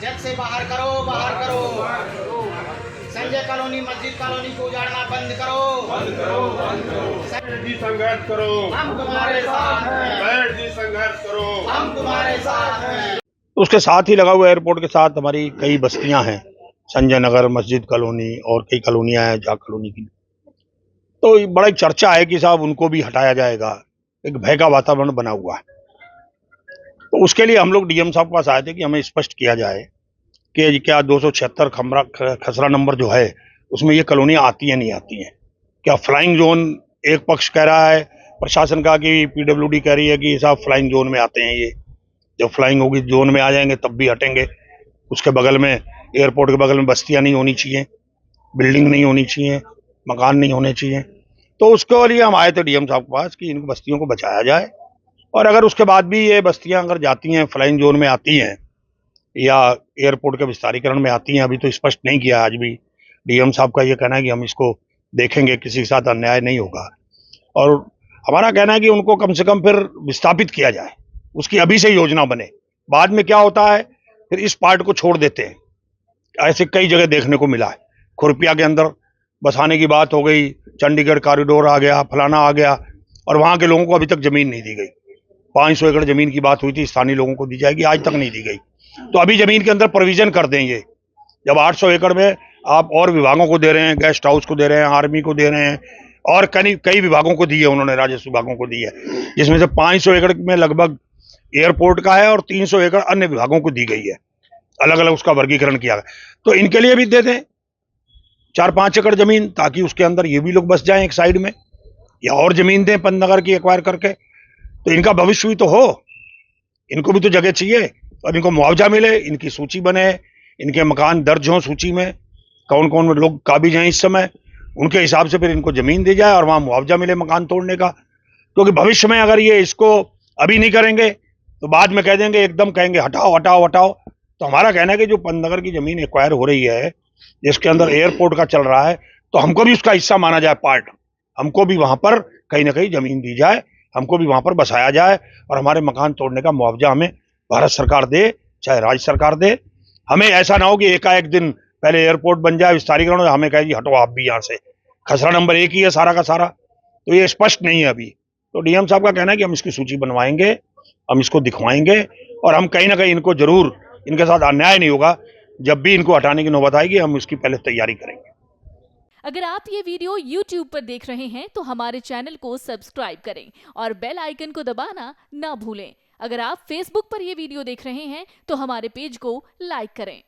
जल्द से बाहर करो, बाहर करो। संजय कॉलोनी, मस्जिद कॉलोनी को उजाड़ना बंद करो, बंद करो, बंद करो। जी संघर्ष करो, हम तुम्हारे साथ हैं, जी संघर्ष करो, हम तुम्हारे साथ हैं। उसके साथ ही लगा हुआ एयरपोर्ट के साथ हमारी कई बस्तियां हैं, संजय नगर, मस्जिद कॉलोनी और कई कॉलोनियां हैं जाग कॉलोनी की। तो बड़ा एक चर्चा है कि साहब उनको भी हटाया जाएगा, एक भय का वातावरण बना हुआ है। तो उसके लिए हम लोग डीएम साहब के पास आए थे कि हमें स्पष्ट किया जाए कि क्या 276 खसरा नंबर जो है उसमें ये कॉलोनियां आती हैं नहीं आती हैं। क्या फ्लाइंग जोन एक पक्ष कह रहा है, प्रशासन का, कि पीडब्ल्यूडी कह रही है कि साहब फ्लाइंग जोन में आते हैं, ये जब फ्लाइंग होगी जोन में आ जाएंगे तब भी हटेंगे। उसके बगल में, एयरपोर्ट के बगल में बस्तियां नहीं होनी चाहिए, बिल्डिंग नहीं होनी चाहिए, मकान नहीं होने चाहिए। तो उसके लिए हम आए थे डीएम साहब के पास कि इन बस्तियों को बचाया जाए, और अगर उसके बाद भी ये बस्तियां अगर जाती हैं, फ्लाइंग जोन में आती हैं या एयरपोर्ट के विस्तारीकरण में आती हैं, अभी तो स्पष्ट नहीं किया। आज भी डीएम साहब का ये कहना है कि हम इसको देखेंगे, किसी के साथ अन्याय नहीं होगा। और हमारा कहना है कि उनको कम से कम फिर विस्थापित किया जाए, उसकी अभी से योजना बने। बाद में क्या होता है, फिर इस पार्ट को छोड़ देते हैं। ऐसे कई जगह देखने को मिला है। खुरपिया के अंदर बसाने की बात हो गई, चंडीगढ़ कॉरिडोर आ गया, फलाना आ गया, और वहां के लोगों को अभी तक जमीन नहीं दी गई। 500 एकड़ जमीन की बात हुई थी, स्थानीय लोगों को दी जाएगी, आज तक नहीं दी गई। तो अभी जमीन के अंदर प्रोविजन कर देंगे। जब 800 एकड़ में आप और विभागों को दे रहे हैं, गेस्ट हाउस को दे रहे हैं, आर्मी को दे रहे हैं, और कई विभागों को दी है उन्होंने, राजस्व विभागों को दी है, जिसमें से 500 एकड़ में लगभग एयरपोर्ट का है और 300 एकड़ अन्य विभागों को दी गई है। अलग अलग उसका वर्गीकरण किया गया। तो इनके लिए भी दे दें 4-5 एकड़ जमीन, ताकि उसके अंदर ये भी लोग बस जाएं एक साइड में, या और जमीन दें पंतनगर की एक्वायर करके, तो इनका भविष्य भी तो हो। इनको भी तो जगह चाहिए और इनको मुआवजा मिले, इनकी सूची बने, इनके मकान दर्ज हों सूची में, कौन कौन लोग काबिज हैं इस समय, उनके हिसाब से फिर इनको जमीन दी जाए और वहां मुआवजा मिले मकान तोड़ने का। क्योंकि भविष्य में अगर ये इसको अभी नहीं करेंगे तो बाद में कह देंगे, एकदम कहेंगे हटाओ हटाओ हटाओ। तो हमारा कहना है कि जो पंतनगर की जमीन एक्वायर हो रही है, जिसके अंदर एयरपोर्ट का चल रहा है, तो हमको भी उसका हिस्सा माना जाए, पार्ट। हमको भी वहां पर कहीं ना कहीं जमीन दी जाए, हमको भी वहां पर बसाया जाए, और हमारे मकान तोड़ने का मुआवजा हमें भारत सरकार दे, चाहे राज्य सरकार दे। हमें ऐसा ना हो कि एकाएक दिन पहले एयरपोर्ट बन जाए, विस्तारीकरण, और हमें कहे जी हटो आप भी यहाँ से। खसरा नंबर 1 ही है सारा का सारा, तो ये स्पष्ट नहीं है अभी। तो डीएम साहब का कहना है कि हम इसकी सूची बनवाएंगे, हम इसको दिखवाएंगे, और हम कहीं ना कहीं इनको जरूर, इनके साथ अन्याय नहीं होगा। जब भी इनको हटाने की नौबत आएगी, हम इसकी पहले तैयारी करेंगे। अगर आप ये वीडियो YouTube पर देख रहे हैं तो हमारे चैनल को सब्सक्राइब करें और बेल आइकन को दबाना ना भूलें। अगर आप Facebook पर ये वीडियो देख रहे हैं तो हमारे पेज को लाइक करें।